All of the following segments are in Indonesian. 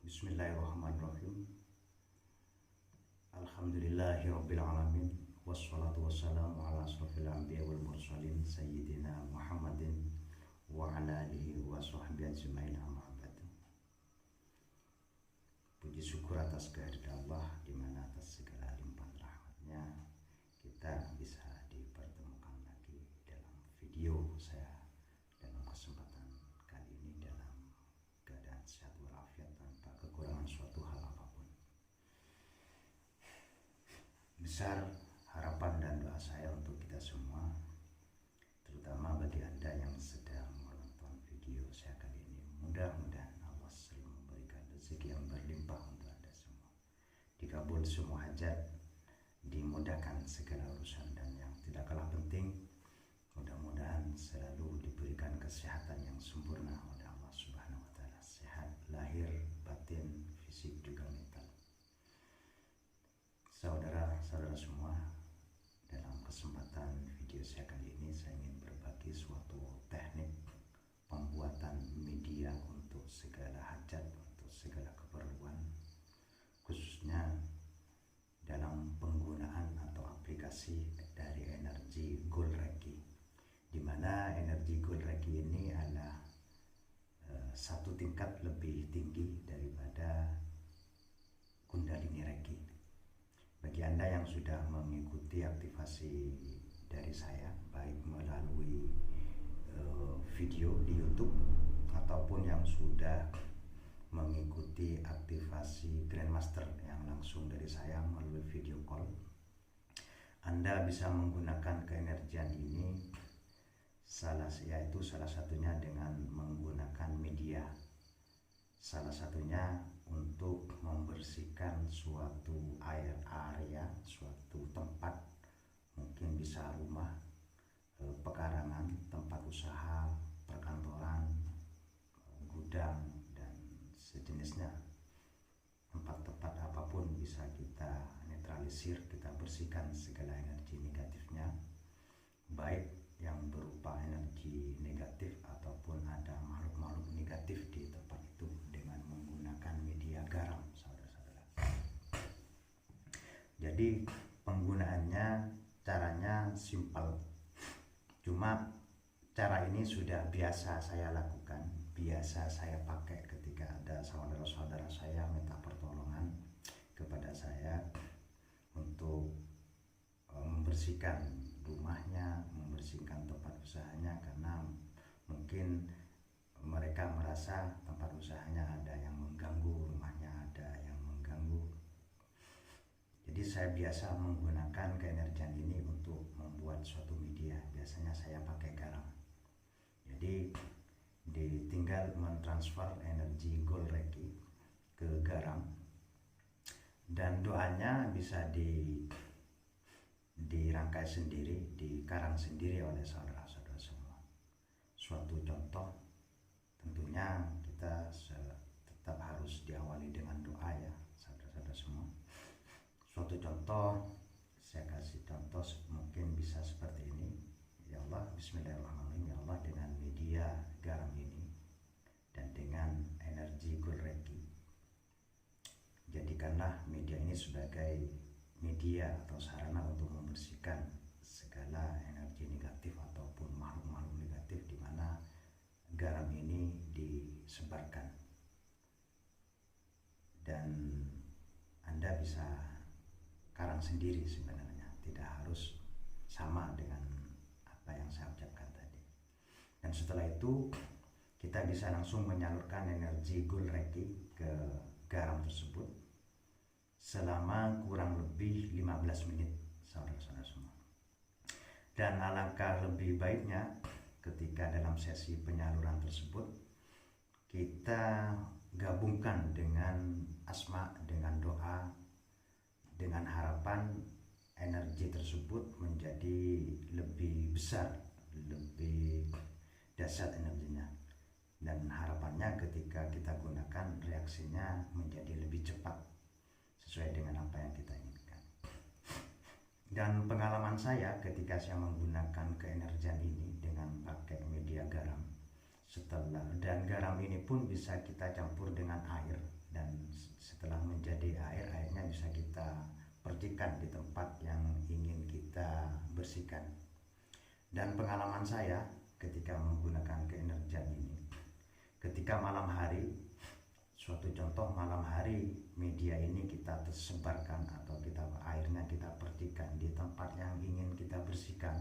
Bismillahirrahmanirrahim. Alhamdulillahirrabbilalamin. Wassalatu wassalamu ala asrafil anbiya wal mursalin Sayyidina Muhammadin wa ala alihi wa sahbihi ajma'in, amma ba'du. Puji syukur atas kehadirat Allah, di mana atas segala limpahan rahmatnya kita bisa dipertemukan lagi dalam video saya dalam kesempatan kali ini dalam keadaan sehat walafiat tanpa kekurangan suatu hal apapun. Besar harapan dan doa saya untuk kita semua, terutama bagi Anda yang sedang menonton video saya kali ini. Mudah-mudahan Allah selalu memberikan rezeki yang berlimpah untuk Anda semua, dikabul semua hajat, dimudahkan segala urusan, dan yang tidak kalah penting, mudah-mudahan selalu diberikan kesehatan yang sempurna oleh Allah Subhanahu wa Ta'ala. Sehat lahir, batin, fisik juga mental. Saudara-saudara semua, dalam kesempatan video saya kali ini saya ingin berbagi suatu teknik pembuatan media untuk segala hajat, untuk segala keperluan, khususnya dalam penggunaan atau aplikasi dari energi Gold Reiki, di mana energi Gold Reiki ini adalah satu tingkat lebih tinggi daripada Kundalini Reiki. Bagi Anda yang sudah mengikuti aktivasi dari saya, baik melalui video di YouTube ataupun yang sudah mengikuti aktivasi Grandmaster yang langsung dari saya melalui video call, Anda bisa menggunakan keenergian ini salah satunya dengan menggunakan media. Salah satunya untuk membersihkan suatu area, suatu tempat, mungkin bisa rumah, pekarangan, tempat usaha, perkantoran, gudang, dan sejenisnya. Tempat-tempat apapun bisa kita netralisir, kita bersihkan segala energi negatifnya, baik yang berupa energi negatif ataupun ada makhluk-makhluk negatif di tempat itu, dengan menggunakan media garam, saudara-saudara. Jadi penggunaannya, caranya simpel, cuma cara ini sudah biasa saya lakukan, biasa saya pakai ketika ada saudara-saudara saya minta pertolongan kepada saya untuk membersihkan rumahnya, membersihkan tempat usahanya, karena mungkin mereka merasa tempat usahanya ada yang mengganggu, rumahnya ada yang mengganggu. Jadi saya biasa menggunakan keenergian ini untuk membuat suatu media. Biasanya saya pakai garam. Jadi tinggal mentransfer energi Gold Reiki ke garam, dan doanya bisa dirangkai sendiri, dikarang sendiri oleh saudara-saudara semua. Suatu contoh, tentunya kita tetap harus diawali dengan doa ya, saudara-saudara semua. Suatu contoh, saya kasih contoh mungkin bisa seperti ini. Ya Allah, bismillahirrahmanirrahim. Ya Allah, dengan media garam ini dan dengan energi Gold Reiki, jadikanlah media ini sebagai media atau sarana untuk membersihkan segala energi negatif ataupun makhluk-makhluk negatif di mana garam ini disebarkan. Dan Anda bisa karang sendiri sebenarnya, tidak harus sama dengan apa yang saya ucapkan tadi. Dan setelah itu kita bisa langsung menyalurkan energi Gold Reiki ke garam tersebut selama kurang lebih 15 menit, saudara-saudara semua. Dan alangkah lebih baiknya ketika dalam sesi penyaluran tersebut kita gabungkan dengan asma, dengan doa, dengan harapan energi tersebut menjadi lebih besar, lebih dahsyat energinya. Dan harapannya ketika kita gunakan, reaksinya menjadi lebih cepat sesuai dengan apa yang kita inginkan. Dan pengalaman saya ketika saya menggunakan keenergian ini dengan pakai media garam, dan garam ini pun bisa kita campur dengan air dan setelah menjadi air, airnya bisa kita percikan di tempat yang ingin kita bersihkan. Dan pengalaman saya ketika menggunakan keenergian ini, ketika malam hari, suatu contoh malam hari, media ini kita tersebarkan atau kita airnya kita percikan di tempat yang ingin kita bersihkan,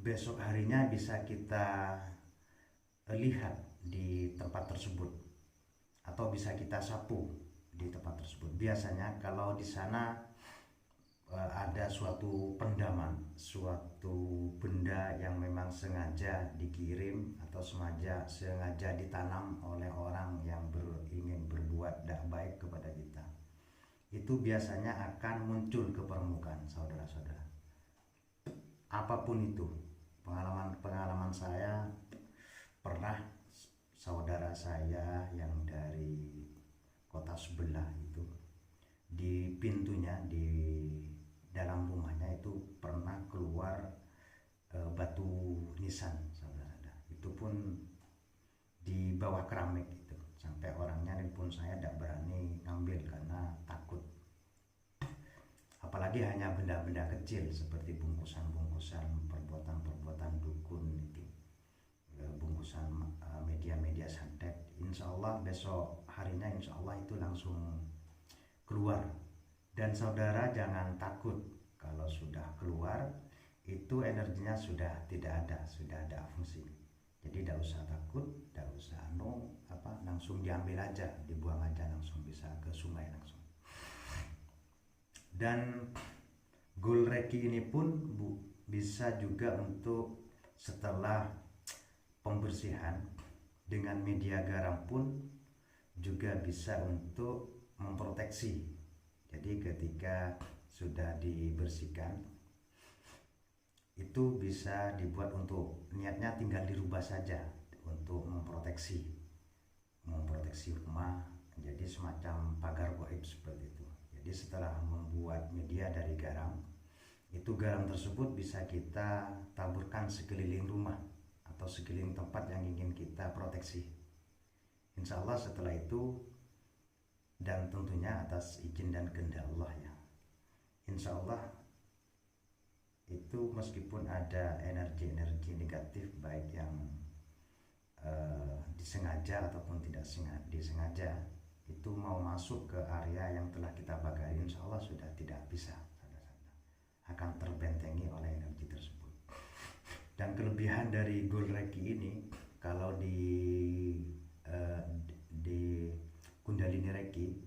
besok harinya bisa kita lihat di tempat tersebut atau bisa kita sapu di tempat tersebut. Biasanya kalau di sana ada suatu pendaman, suatu benda yang memang sengaja dikirim atau sengaja ditanam oleh orang yang ingin berbuat tidak baik kepada kita, itu biasanya akan muncul ke permukaan, saudara-saudara. Apapun itu, pengalaman saya pernah saudara saya yang dari kota sebelah itu, di pintunya, di dalam rumahnya itu pernah keluar batu nisan, saudara-saudara. Itu pun di bawah keramik itu, sampai orangnya pun saya tidak berani ngambil karena takut. Apalagi hanya benda-benda kecil seperti bungkusan-bungkusan perbuatan-perbuatan dukun itu, bungkusan media-media santet. Insya Allah besok harinya insya Allah itu langsung keluar. Dan saudara jangan takut, kalau sudah keluar itu energinya sudah tidak ada, sudah ada fungsi. Jadi tidak usah takut, tidak usah langsung diambil aja, dibuang aja, langsung bisa ke sungai langsung. Dan Gold Reiki ini pun bisa juga untuk setelah pembersihan dengan media garam pun juga bisa untuk memproteksi. Jadi ketika sudah dibersihkan itu bisa dibuat untuk, niatnya tinggal dirubah saja untuk memproteksi rumah, jadi semacam pagar gaib seperti itu. Jadi setelah membuat media dari garam, itu garam tersebut bisa kita taburkan sekeliling rumah atau sekeliling tempat yang ingin kita proteksi. Insya Allah setelah itu, dan tentunya atas izin dan kehendak Allah ya, insya Allah itu meskipun ada energi-energi negatif baik yang disengaja ataupun tidak disengaja, itu mau masuk ke area yang telah kita bagari, insya Allah sudah tidak bisa, akan terbentengi oleh energi tersebut. Dan kelebihan dari Gold Reiki ini, kalau di Kundalini Reiki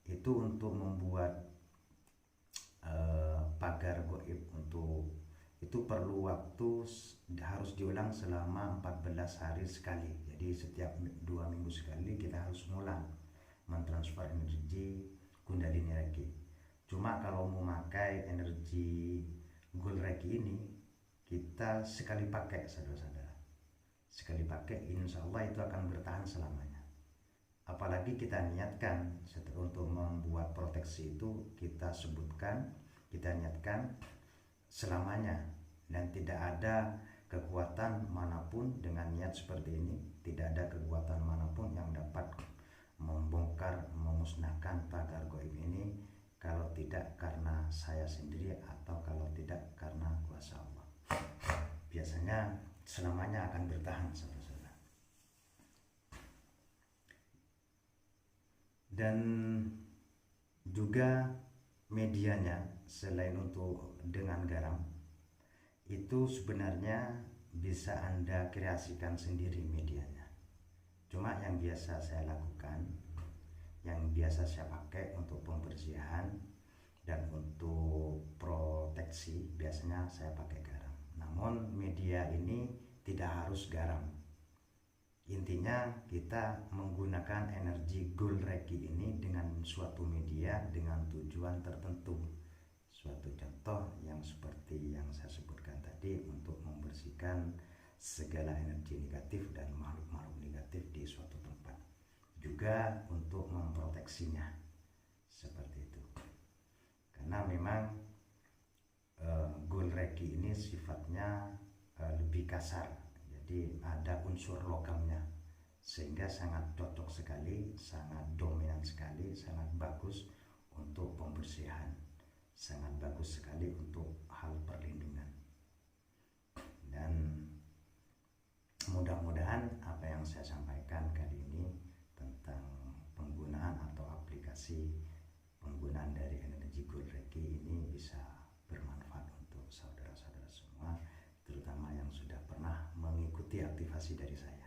itu untuk membuat pagar gaib, untuk itu perlu waktu, harus diulang selama 14 hari sekali. Jadi setiap 2 minggu sekali kita harus mengulang mentransfer energi Kundalini Reiki. Cuma kalau memakai energi Gold Reiki ini, kita sekali pakai, saudara-saudara, sekali pakai, insya Allah itu akan bertahan selamanya. Apalagi kita niatkan untuk membuat proteksi itu, kita niatkan selamanya, dan tidak ada kekuatan manapun dengan niat seperti ini, tidak ada kekuatan manapun yang dapat membongkar, memusnahkan pagar gaib ini, kalau tidak karena saya sendiri atau kalau tidak karena kuasa Allah. Biasanya selamanya akan bertahan, saudara-saudara. Dan juga medianya, selain untuk dengan garam, itu sebenarnya bisa Anda kreasikan sendiri medianya. Cuma yang biasa saya lakukan, yang biasa saya pakai untuk pembersihan dan untuk proteksi, biasanya saya pakai garam. Namun media ini tidak harus garam. Intinya kita menggunakan energi Gold Reiki ini dengan suatu media dengan tujuan tertentu. Suatu contoh yang seperti yang saya sebutkan tadi, untuk membersihkan segala energi negatif dan makhluk-makhluk negatif di suatu tempat. Juga untuk memproteksinya, seperti itu. Karena memang Gold Reiki ini sifatnya lebih kasar, jadi ada unsur logamnya, sehingga sangat cocok sekali, sangat dominan sekali, sangat bagus untuk pembersihan, sangat bagus sekali untuk hal perlindungan. Dan mudah-mudahan apa yang saya sampaikan kali ini tentang penggunaan atau aplikasi penggunaan dari Energy Gold Reiki ini bisa bermanfaat untuk saudara-saudara semua, terutama yang sudah pernah mengikuti aktivasi dari saya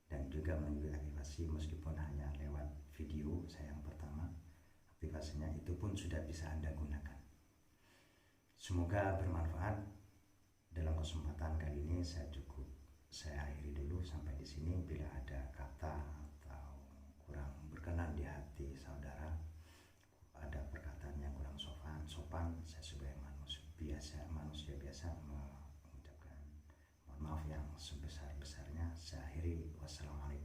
dan juga mengikuti aktivasi meskipun hanya lewat video saya yang pertama. Aktivasinya itu pun sudah bisa Anda gunakan. Semoga bermanfaat. Dalam kesempatan kali ini saya akhiri dulu sampai di sini. Bila ada kata atau kurang berkenan di hati saudara, ada perkataan yang kurang sopan, saya sebagai manusia biasa mengucapkan mohon maaf yang sebesar-besarnya. Saya akhiri. Wassalamualaikum.